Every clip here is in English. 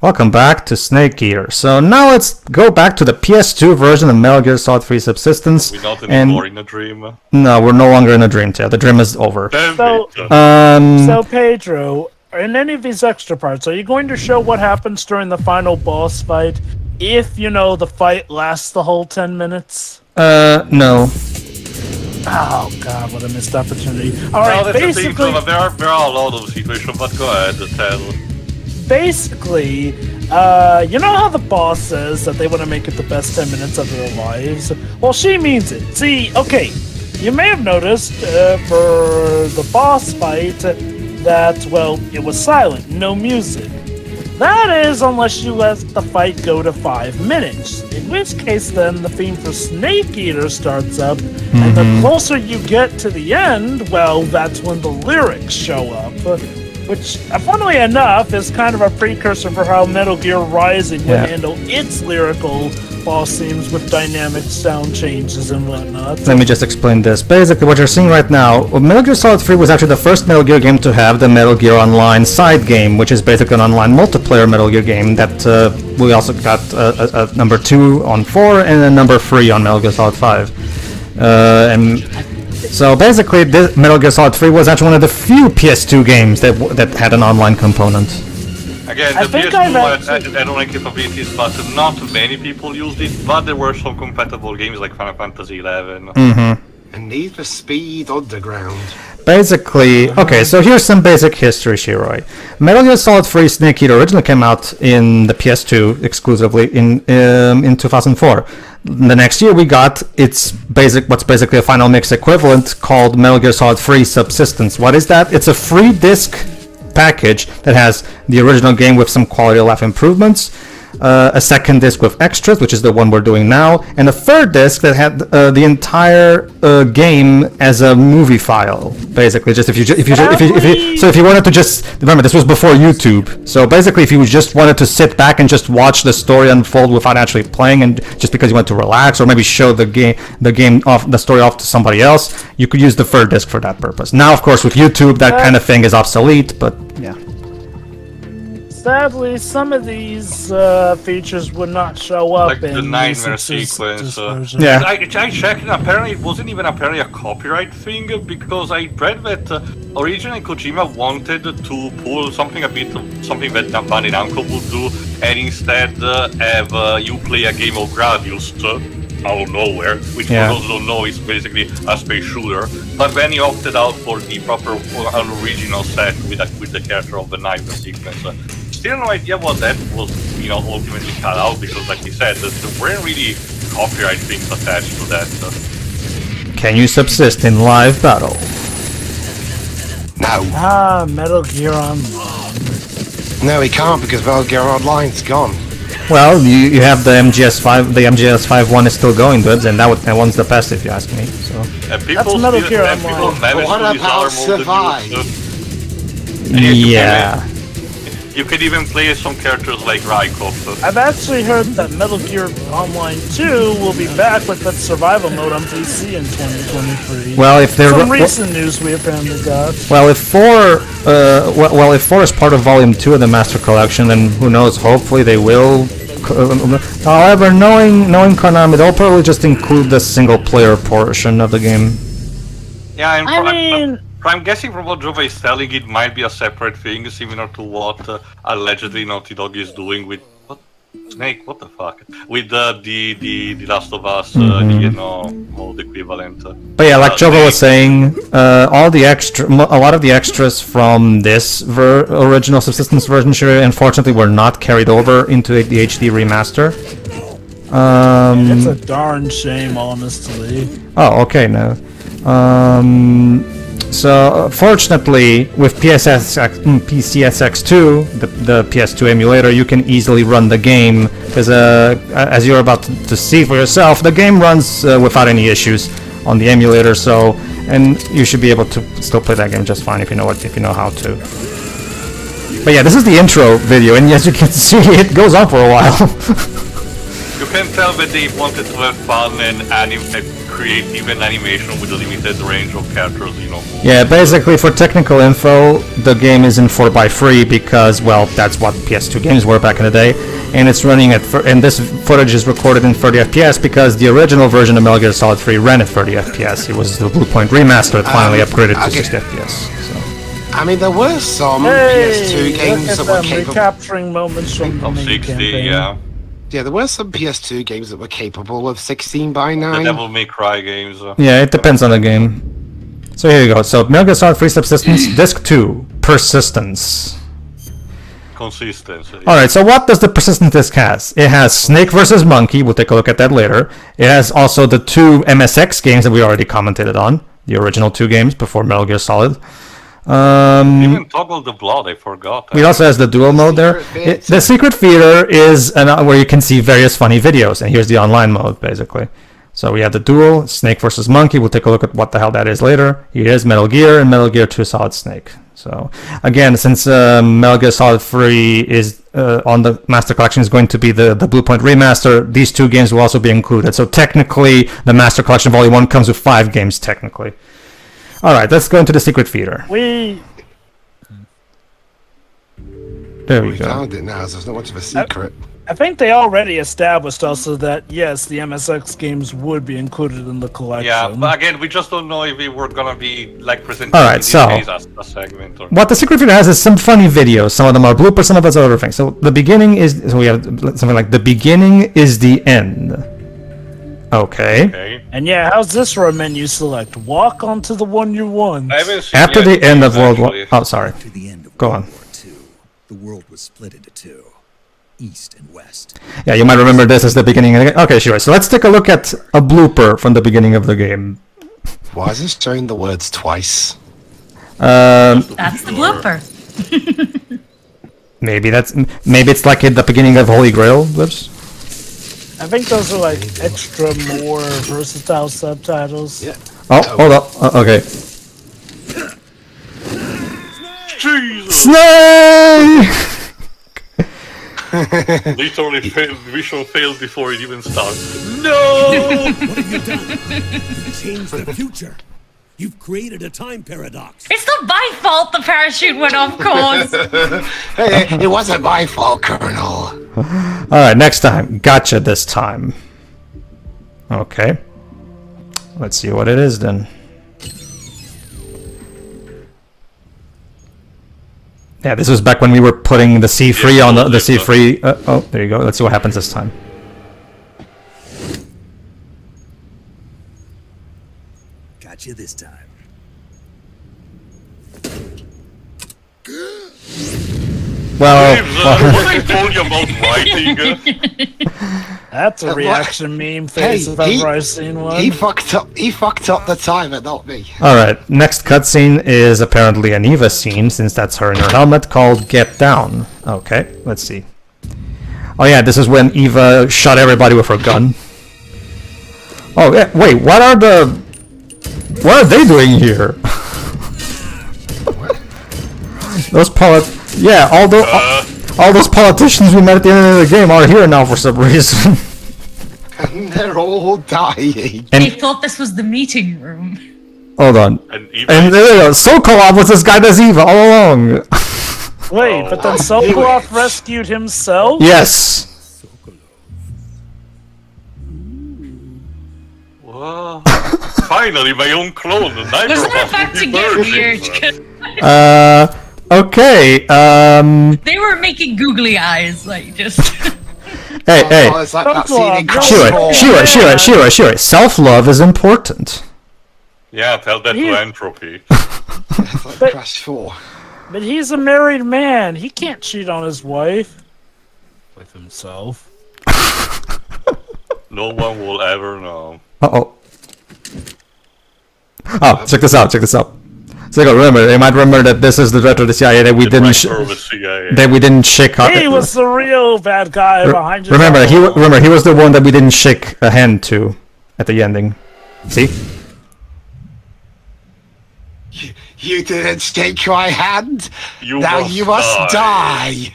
Welcome back to Snake Eater. So now let's go back to the PS2 version of Metal Gear Solid 3 Subsistence. We're not anymore in a dream. No, we're no longer in a dream, Tail. The dream is over. So Pedro, in any of these extra parts, are you going to show what happens during the final boss fight? If, you know, the fight lasts the whole 10 minutes? No. Oh god, what a missed opportunity. Alright, basically... There are a lot of situations, but go ahead, tell. Basically, you know how the boss says that they want to make it the best 10 minutes of their lives? Well, she means it. See, okay, you may have noticed for the boss fight that, well, it was silent, no music. That is, unless you let the fight go to 5 minutes. In which case, then, the theme for Snake Eater starts up, and the closer you get to the end, well, that's when the lyrics show up. Which, funnily enough, is kind of a precursor for how Metal Gear Rising would handle its lyrical boss themes with dynamic sound changes and whatnot. Let me just explain this. Basically, what you're seeing right now, Metal Gear Solid 3 was actually the first Metal Gear game to have the Metal Gear Online side game, which is basically an online multiplayer Metal Gear game that we also got a number 2 on 4 and a number 3 on Metal Gear Solid 5. So basically, this Metal Gear Solid 3 was actually one of the few PS2 games that had an online component. Again, the PS2 had online capabilities, but not many people used it, but there were some compatible games like Final Fantasy XI. And Need for Speed Underground. Basically, okay, so here's some basic history, Shiroi. Metal Gear Solid 3 Snake Eater originally came out in the PS2 exclusively in 2004. The next year we got what's basically a Final Mix equivalent called Metal Gear Solid 3 Subsistence. What is that? It's a free disc package that has the original game with some quality of life improvements, a second disc with extras, which is the one we're doing now, and a third disc that had the entire game as a movie file. Basically, just if you wanted to just remember, this was before YouTube. So basically, if you just wanted to sit back and just watch the story unfold without actually playing, and just because you wanted to relax or maybe show the story off to somebody else, you could use the third disc for that purpose. Now, of course, with YouTube, that kind of thing is obsolete, but yeah. Sadly, some of these features would not show up like in the nightmare sequence. Yeah. I checked, and apparently it wasn't even a copyright thing, because I read that originally Kojima wanted to pull something that Bandai Namco would do, and instead have you play a game of Gradius out of nowhere, which for those who don't know is basically a space shooter. But then he opted out for the proper original set with the character of the nightmare sequence. Still no idea what that was, ultimately cut out, because like you said, there weren't really copyright things attached to that. Can you subsist in live battle? No. Metal Gear Online. No, he can't, because Metal Gear Online's gone. Well, you have the MGS5. The MGS5 one is still going good, and that one's the best, if you ask me. So. People Metal Gear Online. What about Survive? Yeah. You can even play some characters like Rykov. I've actually heard that Metal Gear Online 2 will be back with that survival mode on PC in 2023. Well, if they're some recent news we apparently got. Well, if 4 is part of Volume 2 of the Master Collection, then who knows? Hopefully they will. However, knowing Konami, they'll probably just include the single-player portion of the game. Yeah, I'm guessing from what Jova is telling, it might be a separate thing, similar to what allegedly Naughty Dog is doing with Snake. What the fuck? With the Last of Us, mode equivalent. But yeah, like Jova was saying, a lot of the extras from this original Subsistence version, unfortunately, were not carried over into the HD remaster. It's a darn shame, honestly. Oh, okay, no. So, fortunately, with PCSX2, the PS2 emulator, you can easily run the game, because as you're about to see for yourself, the game runs without any issues on the emulator. So, and you should be able to still play that game just fine if you know how to. But yeah, this is the intro video, and as you can see, it goes on for a while. You can tell that they wanted to have fun and creative and animation with a limited range of characters, you know. Yeah, basically for technical info, the game is in 4:3 because, well, that's what PS2 games were back in the day, and it's running at and this footage is recorded in 30 FPS because the original version of Metal Gear Solid 3 ran at 30 FPS. It was the Bluepoint remaster that finally upgraded to 60 FPS. So. I mean, there were some PS2 games that were capable. Recapturing moments from the main 60, campaign. yeah. Yeah, there were some PS2 games that were capable of 16 by 9. The Devil May Cry games. Yeah, it depends on the game. So here you go. So Metal Gear Solid 3 Subsistence, Disc 2, Persistence. Consistency. Alright, so what does the Persistence disc has? It has Snake vs. Monkey, we'll take a look at that later. It has also the 2 MSX games that we already commented on. The original 2 games before Metal Gear Solid. Even Toggle the Blood, I forgot. It also has the dual mode there. The Secret Theater is where you can see various funny videos, and here's the online mode, basically. So we have the duel, Snake versus Monkey. We'll take a look at what the hell that is later. Here is Metal Gear and Metal Gear 2 Solid Snake. So again, since Metal Gear Solid 3 is on the Master Collection is going to be the Bluepoint remaster, these 2 games will also be included. So technically, the Master Collection Volume 1 comes with 5 games, technically. Alright, let's go into the Secret Theater. There we go. Found it now, so it's not much of a secret. I think they already established also that, yes, the MSX games would be included in the collection. Yeah, but again, we just don't know if we were gonna be like presenting Alright, so as a segment or what the Secret Theater has is some funny videos. Some of them are bloopers, some of them are other things. So the beginning is, so we have something like the beginning is the end. Okay. And yeah, how's this for a menu select? Walk onto the one you won. After the end of World War... Oh, sorry. After the end of Go World on. War II, the world was split into 2, East and West. Yeah, you might remember this as the beginning of the game. Okay, sure. So let's take a look at a blooper from the beginning of the game. Why is it showing the words twice? That's the blooper. Maybe it's like at the beginning of Holy Grail blips. I think those are like extra more versatile subtitles. Yeah. Oh, hold up. Okay. Jesus! Snake! Literally mission failed before it even started. No! What have you done? You've changed the future. You've created a time paradox. It's not my fault the parachute went off course. Hey, it wasn't my fault, Colonel. Alright, next time. Gotcha this time. Okay. Let's see what it is then. Yeah, this was back when we were putting the C3 on the C3. Oh, there you go. Let's see what happens this time. Gotcha this time. Well, what I told you about writing? That's a reaction meme face if ever I've seen one. He fucked up the timer, not me. alright, next cutscene is apparently an Eva scene, since that's her in her helmet, called Get Down. Okay, let's see. Oh yeah, this is when Eva shot everybody with her gun. Oh yeah, wait, what are they doing here? all those politicians we met at the end of the game are here now for some reason. And they're all dying. They thought this was the meeting room. Hold on. And there you go. Sokolov was this guy that's Eva all along. Wait, but then Sokolov rescued himself? Yes. Whoa. Finally, my own clone. Wasn't it about to get weird? Okay. They were making googly eyes, like just. Hey. It's like that scene in Shira. Self-love is important. Yeah, tell that to Entropy. It's like Crash 4. But he's a married man. He can't cheat on his wife. With himself. No one will ever know. Uh-oh. Oh, check this out. So remember, you might remember that this is the director of the CIA that we didn't shake. He was the real bad guy behind you. Remember, he was the one that we didn't shake a hand to at the ending. See? You didn't shake my hand. You must die.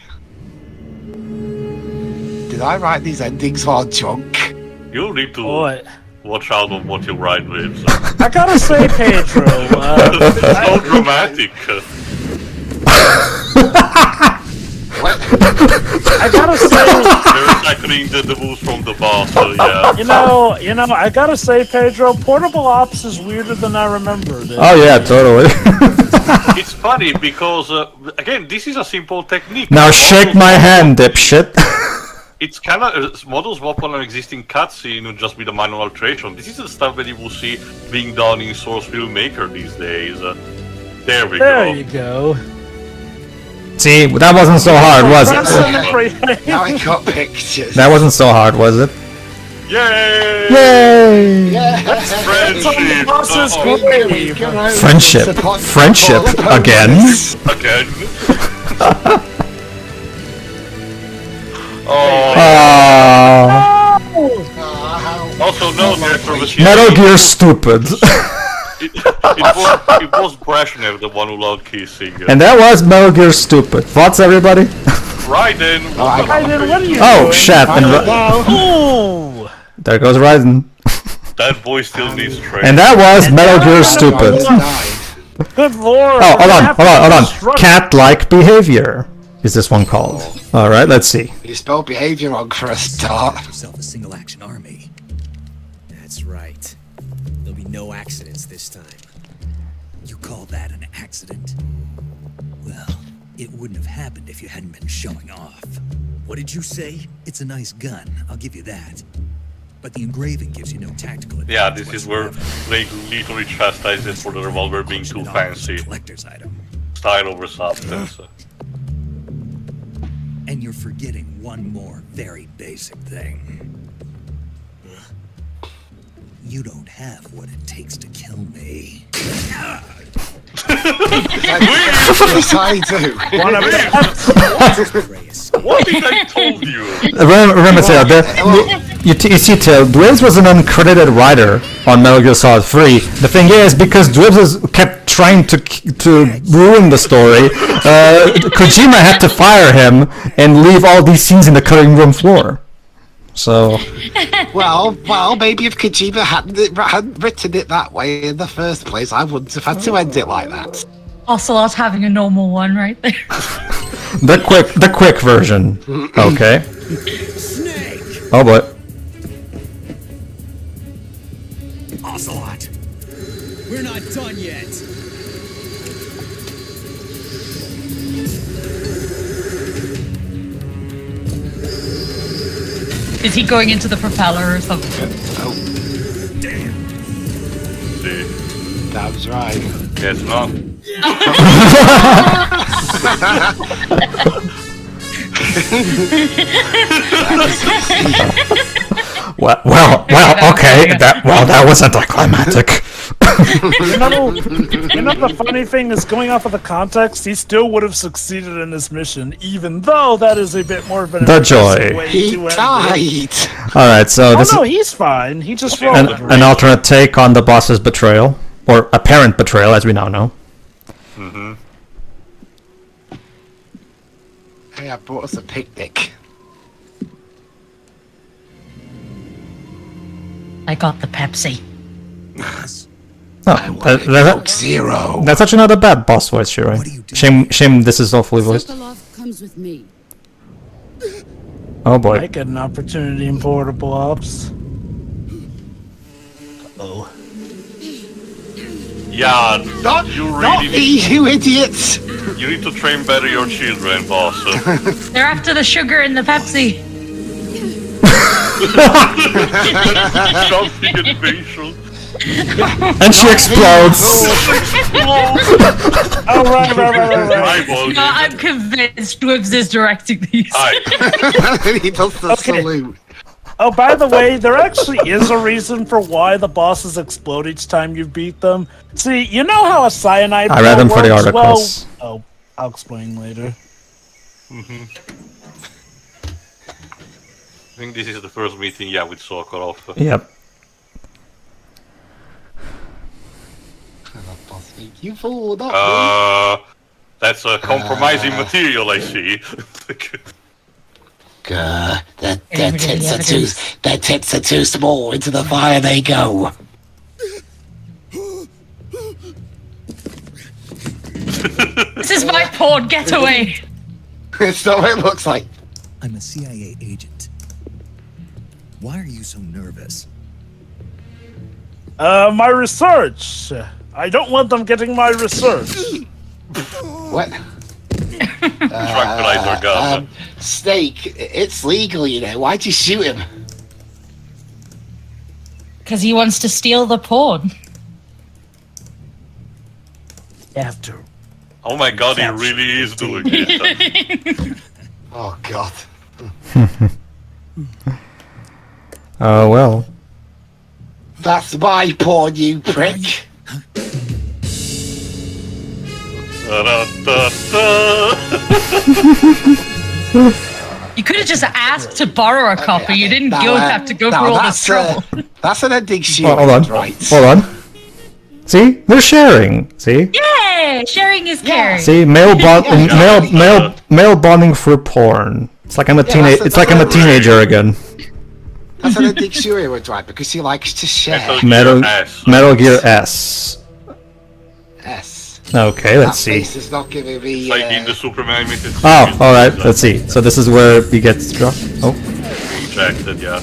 Did I write these endings while drunk? You need to watch out on what you ride with. So. I gotta say, Pedro. So dramatic. I gotta say, they're recycling the moves from the boss. So yeah. You know, I gotta say, Pedro, portable ops is weirder than I remembered. Oh yeah, totally. It's funny because again, this is a simple technique. Now shake my hand, dipshit. It's kind of model swap on an existing cutscene and just with a manual alteration. This is the stuff that you will see being done in Source Filmmaker these days. There we go. There you go. See, that wasn't so hard, was it? Now I got pictures. That wasn't so hard, was it? Yay! Yay! Friendship! Friendship again? Again? Also, no, Metal Gear stupid. It was Brezhnev, the one who loved kissing. And that was Metal Gear stupid. Thoughts, everybody? Raiden! Raiden, what are you Oh, doing? shit. And Ooh. there goes Raiden. That boy still needs training. And that was Metal Gear stupid. Good lord. Oh, hold on. Cat-like behavior is this one called. Alright, let's see. You spelled behavior wrong for a start. Yourself a single action army. That's right. There'll be no accidents this time. You call that an accident? Well, it wouldn't have happened if you hadn't been showing off. What did you say? It's a nice gun, I'll give you that. But the engraving gives you no tactical advantage. Yeah, this is where they literally chastise it for the revolver being too fancy. Collector's item. Style over substance. And you're forgetting one more very basic thing. You don't have what it takes to kill me. Yes, I do. What did I told you? Remember, you see, Dwibs was an uncredited writer on Metal Gear Solid 3. The thing is, because Dwibs kept trying to ruin the story, Kojima had to fire him and leave all these scenes in the cutting room floor. So... Well, maybe if Kojima hadn't written it that way in the first place, I wouldn't have had to end it like that. Ocelot having a normal one right there. The quick version. Okay. Snake! Oh boy. Ocelot! We're not done yet! Is he going into the propeller or something? Oh. Damn! See. That was right. Guess not. Well, okay. That was anticlimactic. You know the funny thing is, going off of the context, he still would have succeeded in this mission, even though that is a bit more of an The impressive joy. way He to end it. died. Alright, so this Oh no, is he's fine. He just Okay. rolled. an alternate take on the boss's betrayal. Or apparent betrayal, as we now know. Mm-hmm. Hey, I brought us a picnic. I got the Pepsi. Oh, Zero. that's actually not a bad boss voice, Shirai. Shame this is all fully voiced. Sokolov comes with me. Oh boy. I get an opportunity in portable ops. Oh. Yeah, you Not really me, need, you idiots! you need to train better your children, boss. They're after the sugar in the Pepsi. Something invasion. And she explodes! Oh, right. No, I'm convinced Dwibs is directing these. He does the Okay. salute. Oh, by the way, there actually is a reason for why the bosses explode each time you beat them. See, you know how a cyanide I read pill them for the works? articles. Well, oh, I'll explain later. I think this is the first meeting, yeah, with Sokolov. Yep. You fool, not That's a compromising material, I see. me. The Their tits are too small. Into the fire they go. This is my porn. Get away. It's not what it looks like. I'm a CIA agent. Why are you so nervous? My research. I don't want them getting my research. What? Tranquilizer gun. Snake, it's legal, you know. Why'd you shoot him? Because he wants to steal the porn. After. Oh my god, he really is doing it. Oh god. Oh well. That's my porn, you prick. You could have just asked to borrow a copy. You didn't have to go through all this trouble. That's an ending shoot. Hold on. Right. Hold on. See, they're sharing. See. Yay! Sharing is caring. See, male bonding through porn. It's like I'm a teenage. It's like I'm a teenager again. That's an ending shoot, right? Because he likes to share. Metal Gear S. S. Okay, let's see. This is not giving me. Like in the Superman limited. Oh, all right. Let's see. So this is where he gets dropped. Oh. Rejected, yeah.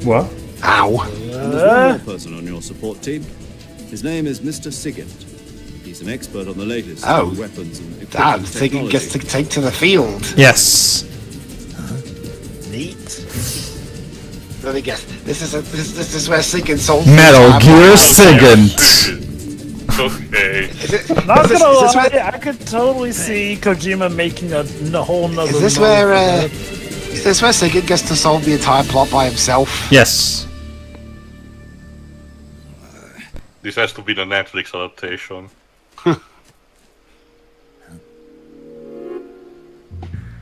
What? Ow. There's one more person on your support team. His name is Mr. Sigint. He's an expert on the latest weapons and equipment Damn, Sigint gets to take to the field. Yes. Neat. Let me guess. This is where Sigint sold Metal Gear Sigint. Okay. Not gonna lie, I could totally see Kojima making a whole nother. Is this where Sigint gets to solve the entire plot by himself? Yes. This has to be the Netflix adaptation.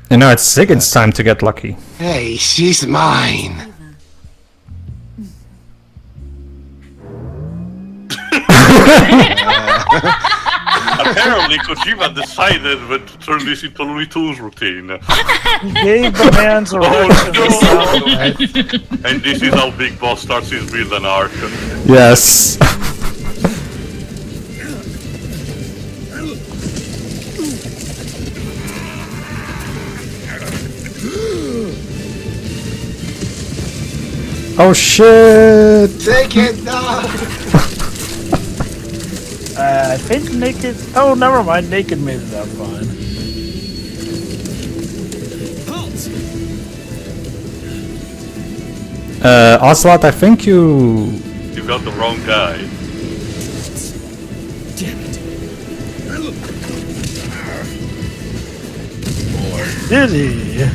And now it's Sigint's time to get lucky. Hey, she's mine. Apparently, Kojima decided when to turn this into Looney Tunes routine. He gave the man's erection the sound effect. And this is how Big Boss starts his villain arc. Yes. Oh shit! Take it now. I think Naked. Oh, never mind. Naked made it out fine. Ocelot, I think you got the wrong guy. Damn it. Did he?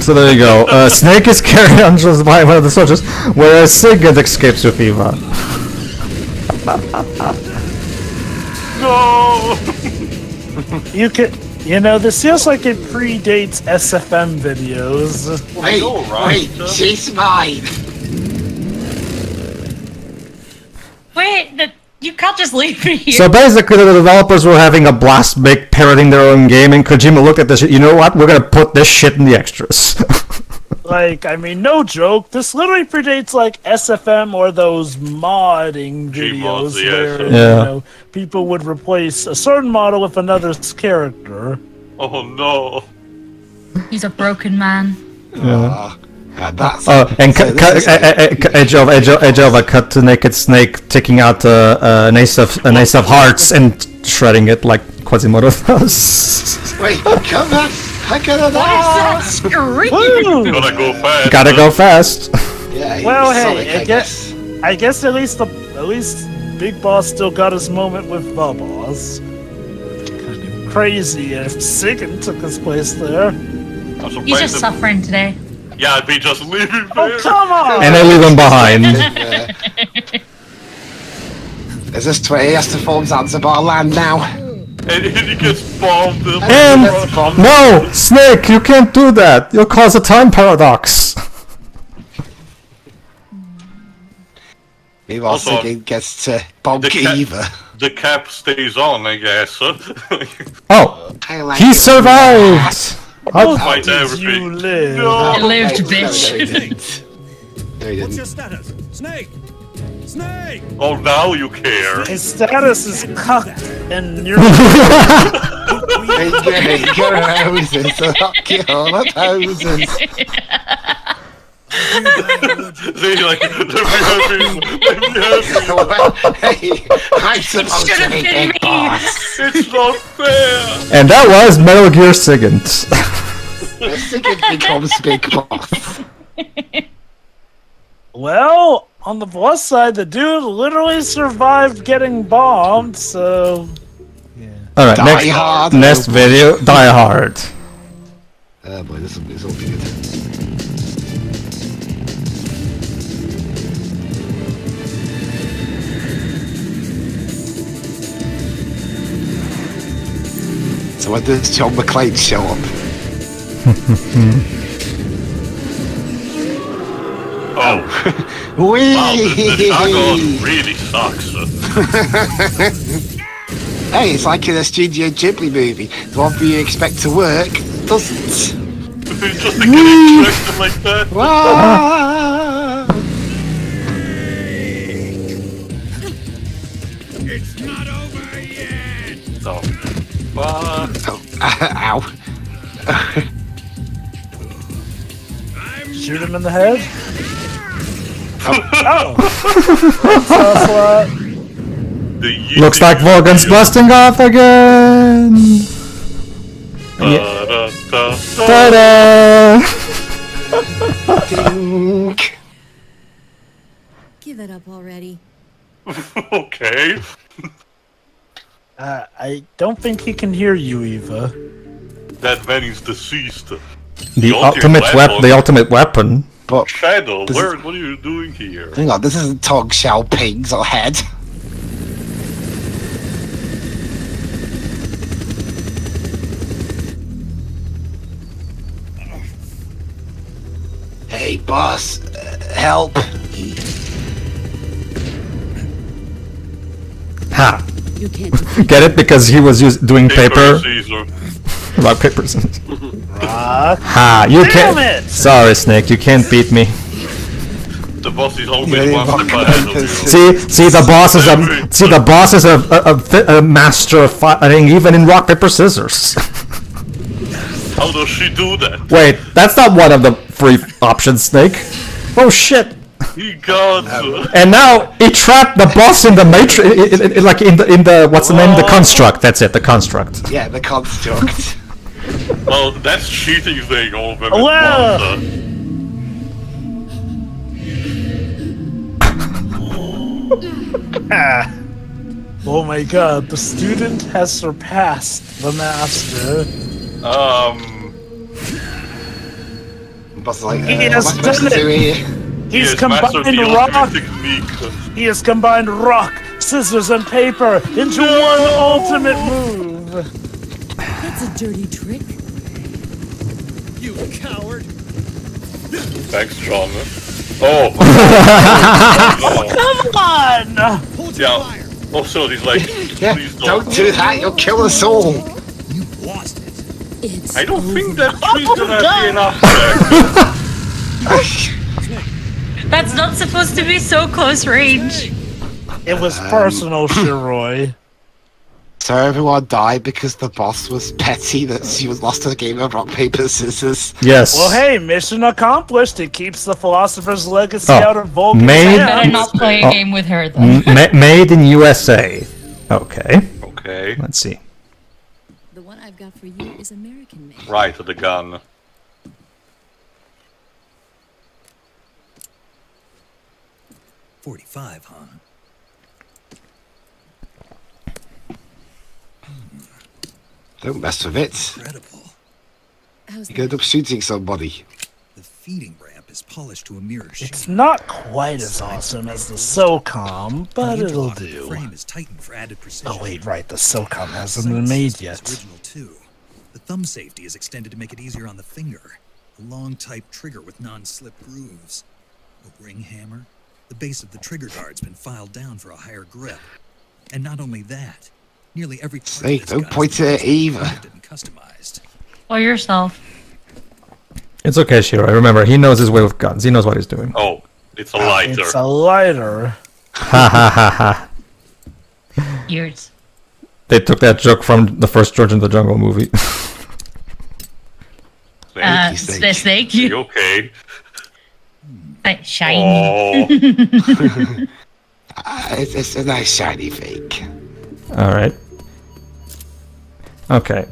So there you go. Snake is carried on just by one of the soldiers, whereas Sigint escapes with Eva. No! You know, this feels like it predates SFM videos. Wait, she's mine. Wait, you can't just leave me here. So basically, the developers were having a blast parroting their own game, and Kojima looked at this. You know what? We're gonna put this shit in the extras. Like, I mean, no joke. This literally predates like SFM or those modding videos where you know, people would replace a certain model with another character. Oh no! He's a broken man. Yeah. That's Edge of a cut to Naked Snake taking out an ace of hearts and shredding it like Quasimodo does. Wait, come back! I gotta What is that scream? Gotta go fast. Gotta go fast. Yeah, Well, hey, Sonic, I guess at least Big Boss still got his moment with the boss. Kind of crazy if Sigint took his place there. He's just suffering today. Yeah, they just leave him Oh, there. come on! And they leave him behind. Is this where he has to form Zanzibar land now? And he gets bombed. And no, Snake, you can't do that. You'll cause a time paradox. Meanwhile, Sigurd gets to bonk Eva. The cap stays on, I guess. Oh, he survived! How did you live? You lived, bitch. What's your status? Snake! Snake! Oh, now you care. His status is cucked, and you're. Your houses, all the houses. They like, let me help you. Hey, I'm supposed to be big boss. It's not fair. And that was Metal Gear Sigint. Sigurd becomes big boss. Well, on the plus side, the dude literally survived getting bombed, so. Alright, next video, Die Hard. Oh boy, this will be good. So when does John McClane show up? Oh. Whee! Wow, this Chicago really sucks. Hey, it's like in a Studio Ghibli movie. The one you expect to work doesn't. It's just a getting interested like that. Wow. It's not over yet! Oh, fuck. Ow. Shoot him in the head? Looks like Vorgan's busting off again! Ta-da! Give it up already. Okay. I don't think he can hear you, Eva. That man is deceased. The ultimate weapon. But Shadow, what are you doing here? hang on, this isn't Tog Xiaoping's head. Hey, boss, help. Ha! You can't. Get it? Because he was doing paper. Caesar. Rock, paper, scissors. Rock. Ha! You Damn can't. it! Sorry, Snake. You can't beat me. The boss is always one step ahead of you. See, the boss is a master of fighting, even in rock, paper, scissors. How does she do that? Wait, that's not one of the free options, Snake. Oh shit! He got. And now he trapped the boss in the matrix, like in the what's the name? The construct. That's it. The construct. Yeah, the construct. Well, that's cheating thing all of them. Well. Oh my god, the student has surpassed the master. Boss is like, He what has am I supposed to done do it. here? He's combined rock. He has combined rock, scissors, and paper into one ultimate move. That's a dirty trick. You coward! Thanks, John. Oh. Come on! Hold your Yeah. fire! Also, he's like, Yeah, please don't do that, you'll kill us all. You lost it. It's I don't think over. that tree's gonna be enough. That's not supposed to be so close range. It was personal, Shiroi. So everyone died because the boss was petty that she was lost to the game of rock, paper, scissors. Yes. Well, hey, mission accomplished. It keeps the philosopher's legacy out of Vulcan's made- Better hands. not play a game with her then. Made in USA. Okay. Okay. Let's see. The one I've got for you is American made. Right, the gun. .45, huh? Don't mess with it. Incredible. How's You end up shooting somebody. The feeding ramp is polished to a mirror shape. It's not quite as awesome as the SOCOM, but The it'll interlock of the do. frame is tightened for added precision. Oh wait, right, the SOCOM The hasn't been made sight yet. system is original too. The thumb safety is extended to make it easier on the finger. A long type trigger with non-slip grooves. A ring hammer. The base of the trigger guard's been filed down for a higher grip. And not only that, nearly every part See, of this don't gun point is at it either. and customized. Or yourself. It's okay, Shiro. Remember, he knows his way with guns. He knows what he's doing. Oh, it's a lighter. It's a lighter. Ha ha ha ha. Years. They took that joke from the first George in the Jungle movie. The snake. You okay? Shiny. Oh. It's a nice shiny fake. Alright. Okay.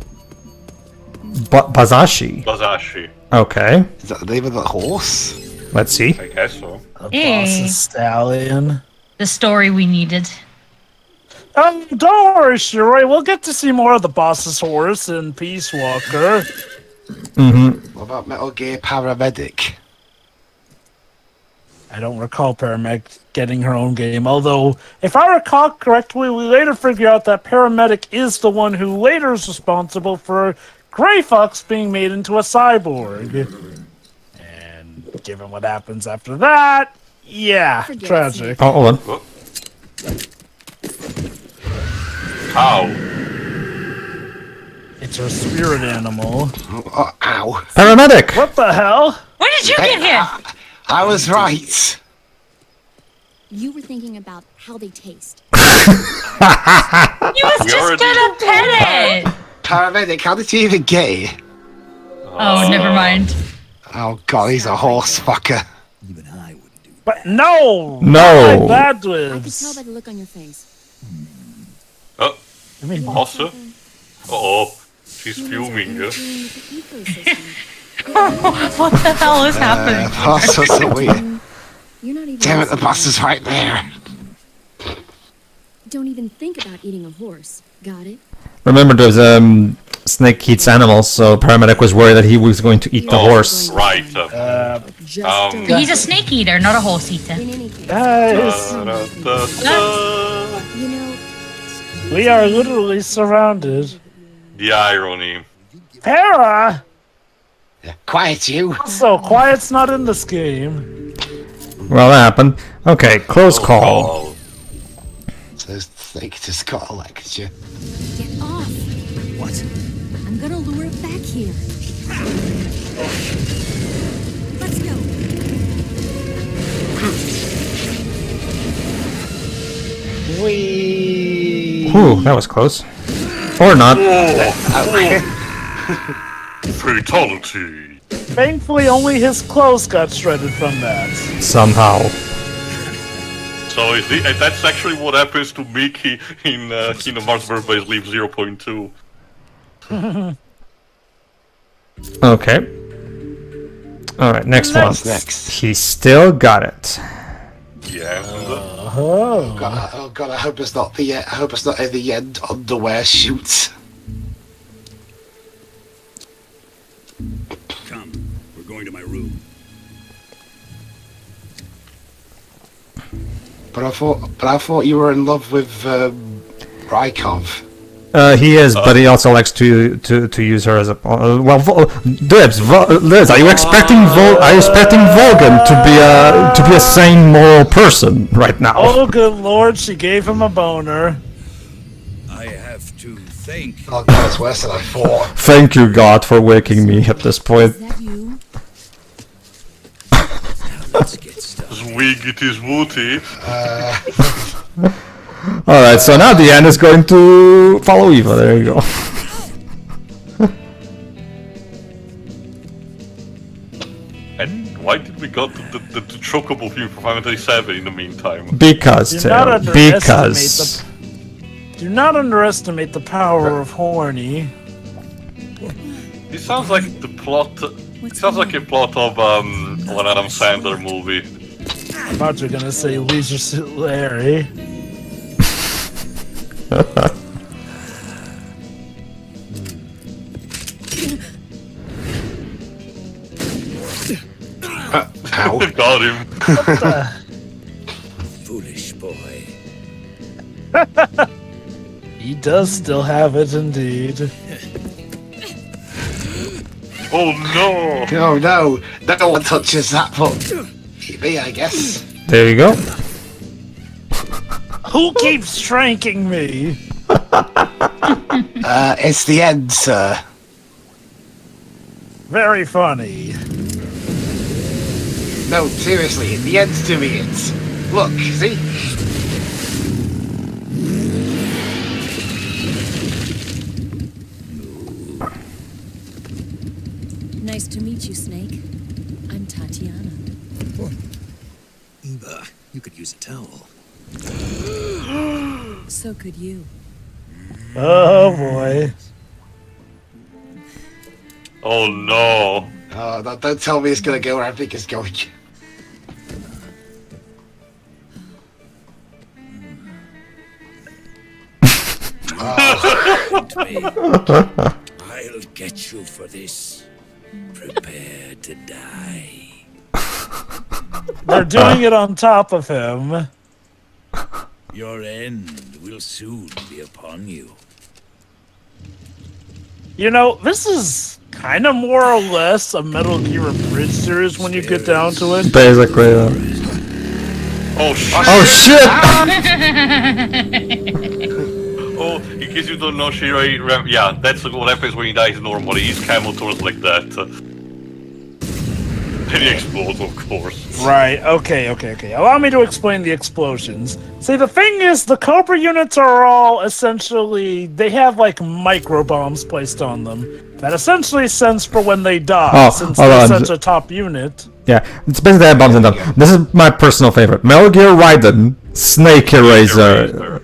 Bazashi. Bazashi. Okay. Is that the name of the horse? Let's see. I guess so. The Hey. boss's stallion. The story we needed. Don't worry, Shiroi. We'll get to see more of the boss's horse in Peace Walker. Mm-hmm. What about Metal Gear Paramedic? I don't recall Paramedic getting her own game, although, if I recall correctly, we later figure out that Paramedic is the one who later is responsible for Grey Fox being made into a cyborg. And given what happens after that, yeah, tragic. Oh, hold on. How? It's her spirit animal. Oh, ow. Paramedic! What the hell? Where did you get here? I was right. You were thinking about how they taste. You was just gonna pet it! Paramedic, how did you even get it? Oh, never mind. Oh god, he's a horse fucker. Even I wouldn't do that. But no! No. Not bad I can tell lives. by the look on your face. Oh, I mean, also. Uh-oh. She's fuming. What the hell is happening? Boss was so weird. You're not even Damn it, the boss is right there. Don't even think about eating a horse. Got it? Remember, there's snake eats animals, so Paramedic was worried that he was going to eat the horse. Right. Just don't. He's a snake eater, not a horse eater. In any case, guys, you know, we are literally surrounded. The irony. Para! Yeah, quiet you. So, quiet's not in this game. Well, that happened. Okay, close call. Oh. So Snake just got a lecture. get off. What? I'm gonna lure it back here. Let's go. Whee! Whew, that was close. Or not. Fatality. Thankfully, only his clothes got shredded from that. Somehow. So that's actually what happens to Mickey in Kingdom Hearts Birth by Sleep 0.2. Okay. Alright, next one. Next. He still got it. Yeah. Oh. God, I hope it's not the. I hope it's not in the end underwear shoot. Come, we're going to my room. But I thought you were in love with Rykov. He is, but he also likes to use her as a Liz, are you expecting Volgan to be a sane moral person right now? Oh, good lord, she gave him a boner. I have to thank. Oh god, it's worse than I thought. Thank you, God, for waking me at this point. Is that you? Let's get started. Zwig, it is Wooty. Alright, so now the end is going to follow Eva, there you go. And why did we got the Chocobo theme for Final Fantasy 7 in the meantime? Because, Do Tail, not underestimate because... Do not underestimate the power of horny. It sounds like the plot. It sounds like a plot of an Adam Sandler movie. I thought you were gonna say Leisure Suit Larry. Ow. Got him. Foolish boy. He does still have it, indeed. Oh no! Oh no, no one touches that, but me, I guess. There you go. Who keeps shrinking me? It's the end, sir. Very funny. No, seriously, the end's doing it. Look, see? Nice to meet you, Snake. I'm Tatiana. Eva, you could use a towel. So could you. Oh boy. Oh no. Oh, don't tell me it's gonna go where I think it's going. I'll get you for this. Prepare to die. They're doing it on top of him. Your end will soon be upon you. You know, this is kind of more or less a Metal Gear Bridge series when you get down to it. Basically, Oh shit! Oh shit! Oh, in case you don't know, Shirai, yeah, that's what happens when he dies normally. His camel turns like that. And he explodes, of course. Right, okay. Allow me to explain the explosions. See, the thing is, the Cobra units are all essentially, they have like micro bombs placed on them. That essentially sense for when they die, since they're such a top unit. Yeah, it's basically that bombs and them. This is my personal favorite. Metal Gear Raiden, Snake Eraser.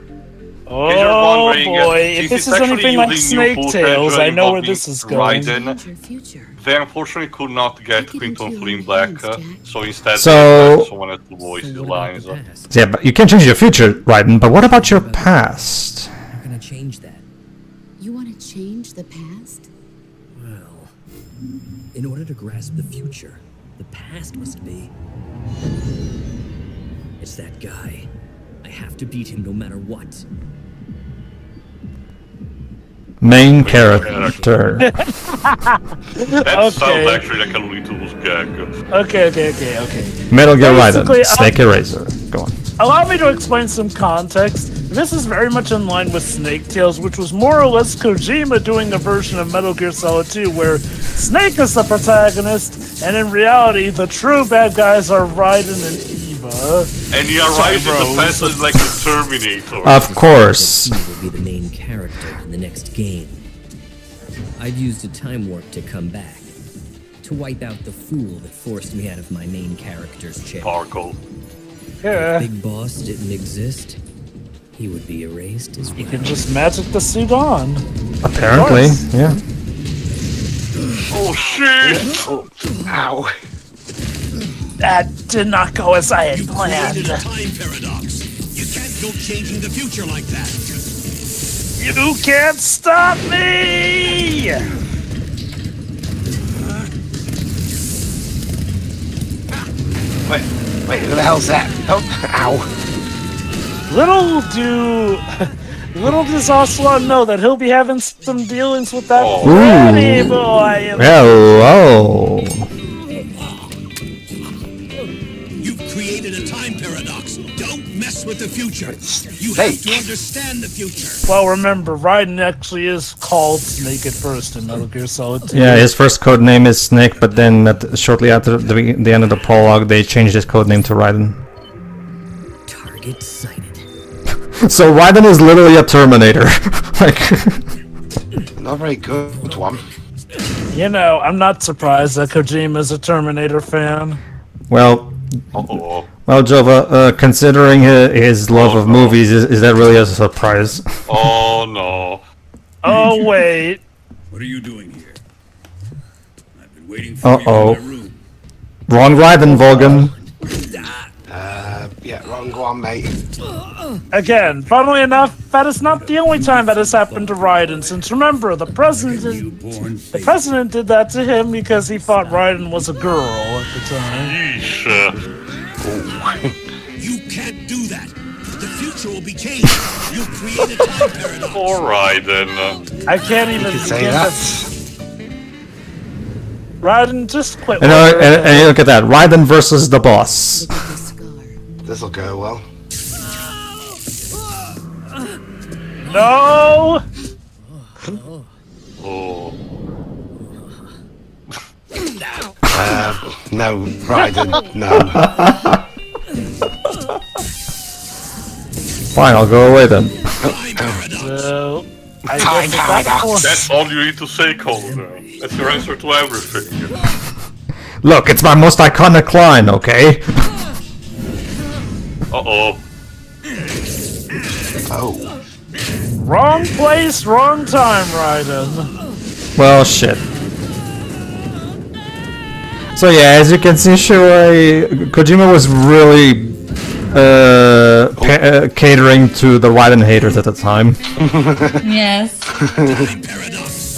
Oh boy, if this is anything like Snake Tales, I know where this is going. Raiden, they unfortunately could not get Quinton Flynn back, so instead someone had to voice the lines. Yeah, but you can't change your future, Raiden, but what about your past? How can I change that? You want to change the past? Well, in order to grasp the future, the past must be... It's that guy. I have to beat him no matter what. Main character. That sounds actually like a Looney Tunes gag. Okay. Metal Gear Raiden, Basically, Snake Eraser. Go on. Allow me to explain some context. This is very much in line with Snake Tales, which was more or less Kojima doing a version of Metal Gear Solid 2 where Snake is the protagonist, and in reality, the true bad guys are Raiden and Eva. And he arrives in the past as like a Terminator. Of course. He will be the main character in the next game. I've used a time warp to come back. To wipe out the fool that forced me out of my main character's chair. Sparkle. Yeah. If Big Boss didn't exist, he would be erased as well. You can just magic the suit on. Apparently, yeah. Oh shit! Oh, ow. That did not go as I had planned. You created a time paradox. You can't go changing the future like that. You can't stop me! Wait, who the hell's that? Oh, ow. Little does Ocelot know that he'll be having some dealings with that Oh. pretty boy. Hello. You've created a time paradox. Don't mess with the future. You Snake. have to understand the future. Well, remember, Raiden actually is called Snake at first in Metal Gear Solid 2. Yeah, his first code name is Snake, but then shortly after the end of the prologue, they changed his code name to Raiden. Target sighted. So Raiden is literally a Terminator. Like, Not a very good one. You know, I'm not surprised that Kojima's a Terminator fan. well, Uh-oh. well, Jova, considering his love of movies, is that really a surprise? Oh no. Oh, wait. What are you doing here? I've been waiting for you in Uh-oh. my room. Wrong Raiden, Vulcan. Yeah, wrong one, mate. Again, funnily enough, that is not the only time that has happened to Raiden, since remember, the president did that to him because he thought Raiden was a girl at the time. Yeesh. You can't do that. The future will be changed. You create a time paradox. Alright then. I can't even Say begin that. Raiden, just quit. And look at that, Raiden versus the boss. Look at the scar. This'll go well. No! Oh. No, Raiden, no. Fine, I'll go away then. So, Time paradox. That's all you need to say, Calder. That's your answer to everything. Look, it's my most iconic line, okay? Uh-oh. Oh. Wrong place, wrong time, Raiden. Well, shit. So yeah, as you can see, Kojima was really catering to the Raiden haters at the time. Yes.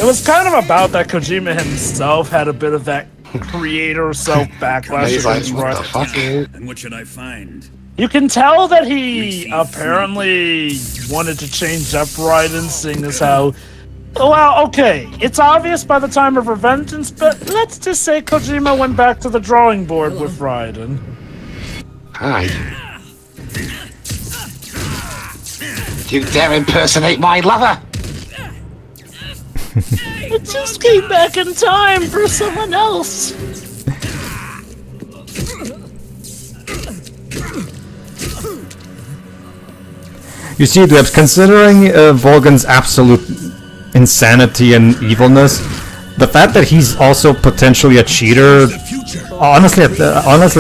It was kind of about that Kojima himself had a bit of that creator self-backlash He's like, against what the fuck? Raiden. And what should I find? You can tell that he apparently wanted to change up Raiden, seeing as how... Well, okay, it's obvious by the time of Revengeance, but let's just say Kojima went back to the drawing board with Raiden. Hi. You dare impersonate my lover? It just came back in time for someone else. You see, Dwebs, considering Volgan's absolute insanity and evilness, the fact that he's also potentially a cheater, honestly,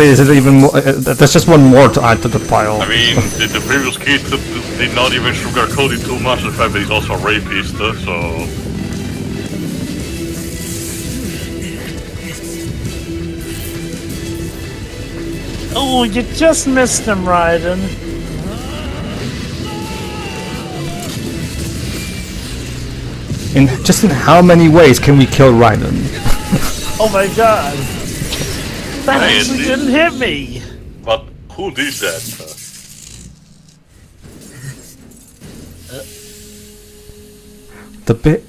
is it even more, that's just one more to add to the pile. I mean, the previous kid did not even sugarcoat it too much, the fact that he's also a rapist, so... Oh, you just missed him, Raiden. In how many ways can we kill Raiden? Oh my god. That actually didn't hit me. But who did that? The big...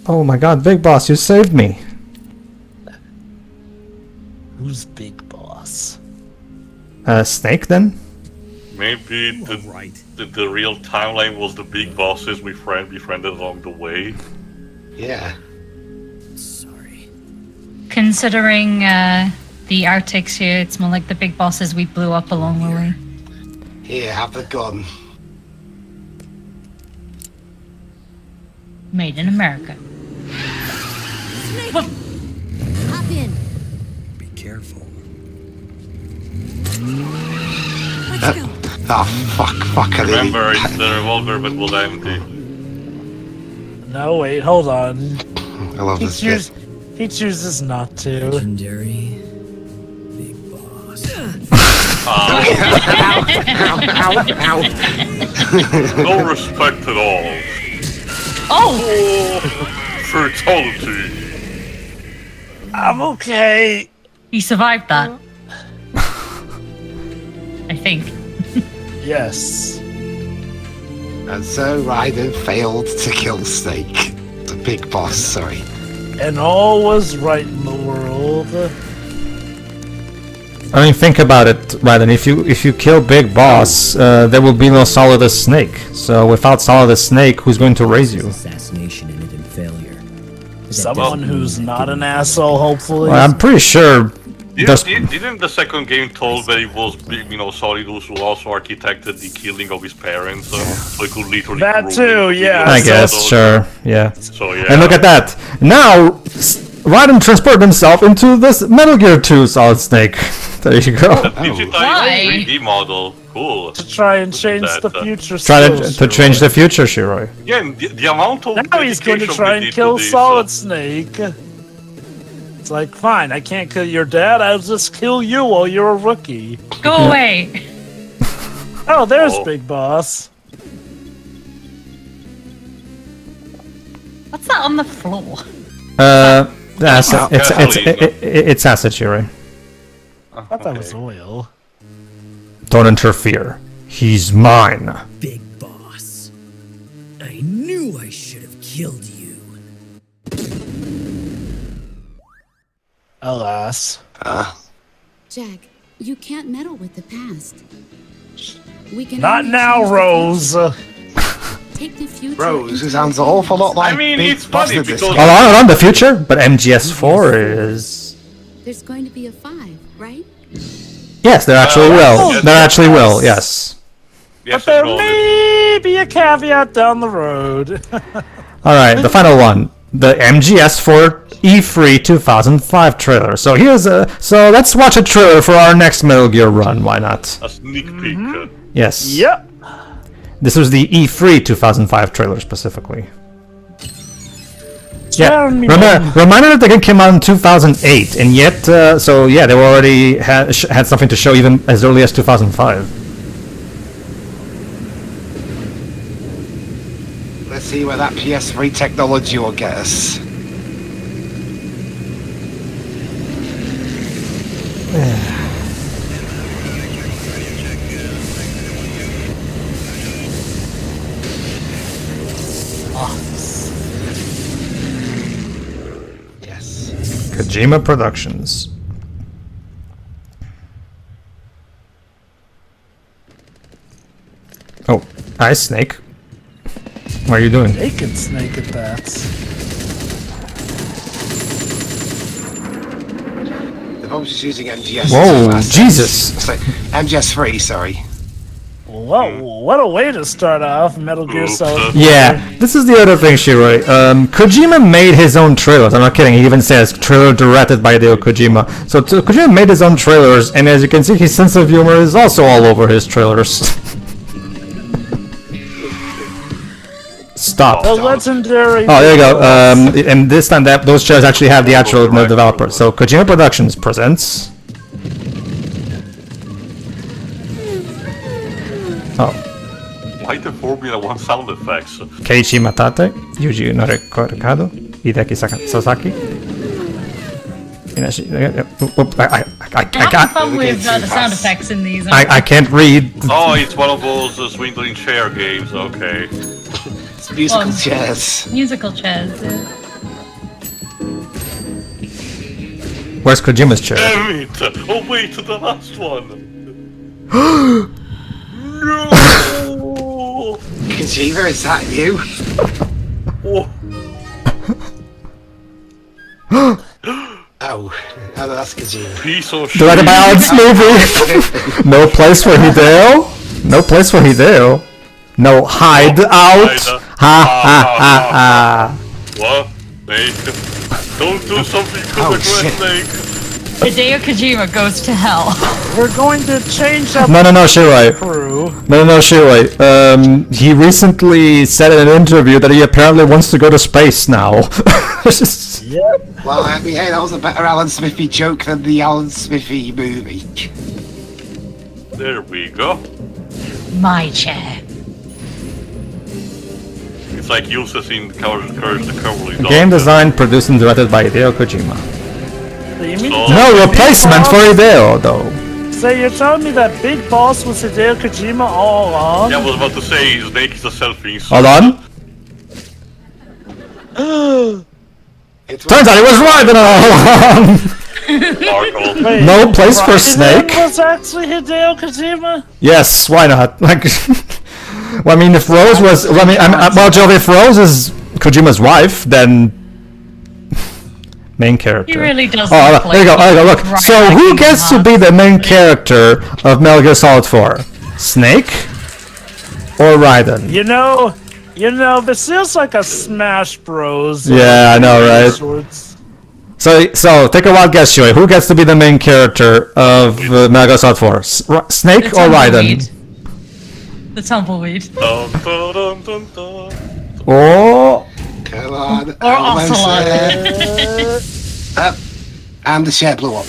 Oh my god, Big Boss, you saved me. Who's Big Boss? Snake, then? Maybe the real timeline was the big bosses we befriended along the way. Yeah. Sorry. Considering the Arctics here, it's more like the big bosses we blew up along the way. Here, have the gun. Made in America. Hop in. Be careful. Let's go. Oh, fuck, I Remember, it's the revolver but was empty. No, wait, hold on. I love this bit. He chooses not to. Legendary Big Boss. Ow, ow. No respect at all. Oh! Fatality. I'm okay. He survived that. I think. Yes. And so Raiden failed to kill Snake. The big boss, sorry. And all was right in the world. I mean, think about it, Raiden. If you kill Big Boss, there will be no Solidus Snake. So without Solidus Snake, who's going to raise you? Assassination ended in failure. Someone who's not an asshole, hopefully. Well, I'm pretty sure. Didn't the second game told that it was, Solidus who also architected the killing of his parents, so he could literally... That too, yeah. I guess, sure, yeah. So, yeah. And look at that. Now, Raiden transported himself into this Metal Gear 2 Solid Snake. There you go. Digitized 3D model. Cool. To try and change the future. Try to change the future, Shiroi. Yeah, and the amount of now he's going to try and kill Solid Snake. It's like, fine, I can't kill your dad, I'll just kill you while you're a rookie. Go away! Oh, there's Big Boss. What's that on the floor? Acid. It's acid, Shiroi. I thought that was oil. Don't interfere. He's mine. Big Boss. I knew I should have killed you. Alas. Jack, you can't meddle with the past. We can Not only now, choose the Rose. Take the future. Rose, it sounds an awful lot like I mean, Big it's Boss funny in this because- game. Hold on, the future, but MGS4 is. There's going to be a 5, right? Yes, there actually will. yes, There yes. actually will. Yes. Yes, But there I know this. may be a caveat down the road. All right, the final one, the MGS4 E3 2005 trailer. So here's a. So let's watch a trailer for our next Metal Gear run. Why not? A sneak peek. Yes. Yep. This was the E3 2005 trailer specifically. Yeah, Tell me more. reminder that the game came out in 2008, and yet, so yeah, they already had something to show even as early as 2005. Let's see where that PS3 technology will get us. Yes. Kojima Productions. Oh, hi Snake. What are you doing? Naked Snake at that. They're probably just using MGS. Whoa, as- Jesus! Sorry, MGS3, sorry. Whoa, what a way to start off Metal Gear Solid. Yeah, this is the other thing, Shiroi. Kojima made his own trailers. I'm not kidding. He even says trailer directed by Hideo Kojima. So Kojima made his own trailers, and as you can see, his sense of humor is also all over his trailers. Stop. The legendary. Oh, there you go. And this time, those trailers actually have the actual developer. So Kojima Productions presents. Oh. Why the Formula 1 sound effects? Keiichi Matate, Yuji Norikado, Hideki Sasaki. I Having fun with the sound effects in these. I can't read. Oh, it's one of those swindling chair games, okay. It's musical chairs. Musical chairs. Where's Kojima's chair? Damn it! Oh wait, the last one! No! Kojima, is that you? Oh, that's Kojima. Piece of shit. Directed by Alan Smithy. No place for Hideo. No place for Hideo. No hide out. Ha ha ha ha. What? Snake? Don't do something to the Snake. Hideo Kojima goes to hell. We're going to change up No, Shiroi. crew. No, Shiroi. He recently said in an interview that he apparently wants to go to space now. Yep. Well, I mean, hey, that was a better Alan Smithy joke than the Alan Smithy movie. There we go. My chair. It's like useless in Courage the Cowardly Dog. Game designed, produced, and directed by Hideo Kojima. So you mean No replacement for Hideo, though. So you're telling me that Big Boss was Hideo Kojima all along? Yeah, I was about to say, Snake is a selfie. Hold on. Turns out he was Raiden all along. Wait, No place for Raiden Snake. was actually Hideo Kojima? Yes, why not? Like, well, I mean, if Rose was, well, well, Joe, if Rose is Kojima's wife, then main character. He really does. Oh, look there you go. like There you go. Look. right So like who him, gets to huh? be the main character of Metal Gear Solid 4? Snake or Raiden? You know, this feels like a Smash Bros. Yeah, I know, right? Sorts. So take a wild guess, Shui. Who gets to be the main character of Metal Gear Solid 4? Snake The or Raiden? tumbleweed. The tumbleweed. Dun, dun, dun, dun, dun. Oh. Come on. Or Ocelot. And the share blew up.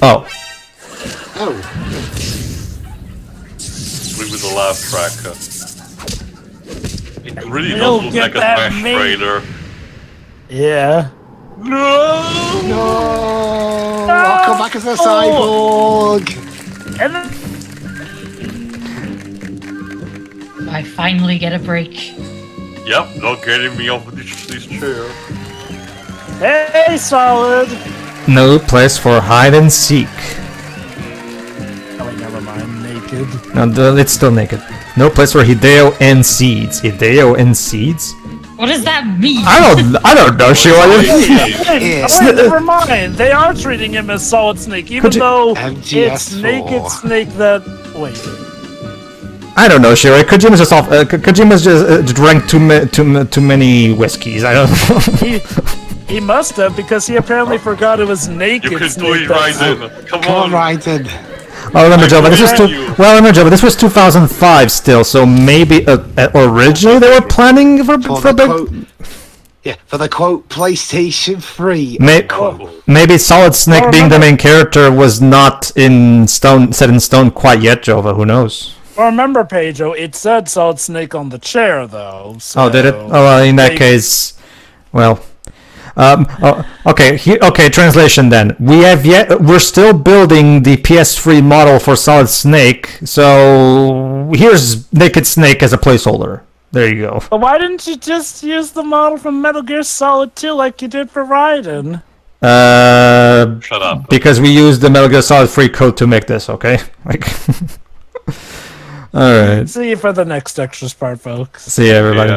Oh. Oh. With the laugh track. It really You'll does look get like a that Smash mate. trailer. Yeah. No! No! I'll come back as a cyborg! And then I finally get a break. Yep, not getting me off of this chair. hey, Solid. No place for hide and seek. Oh wait, never mind. Naked. naked. No, it's still naked. No place for Hideo and seeds. Hideo and seeds? What does that mean? I don't know, Shiro. Wait, never mind. They are treating him as Solid Snake, even though it's Naked Snake that. Wait. I don't know, Shiro. Kojima's just off. Kojima's just drank too many whiskeys. I don't know. He must have, because he apparently forgot it was Naked You can Snake. do it, Raiden. Come on, Raiden. Oh, remember, Jova, this was 2005 still, so maybe originally they were planning for the quote PlayStation 3. Maybe Solid Snake being the main character was not set in stone quite yet, Jova. Who knows? Well, remember, Pedro, it said Solid Snake on the chair, though. So oh, did it? Oh, well, in that case, well. Okay. Translation then. We're still building the PS3 model for Solid Snake, so here's Naked Snake as a placeholder. There you go. But why didn't you just use the model from Metal Gear Solid 2 like you did for Raiden? Shut up. Because we used the Metal Gear Solid 3 code to make this. Okay. All right. See you for the next extras part, folks. See you, everybody.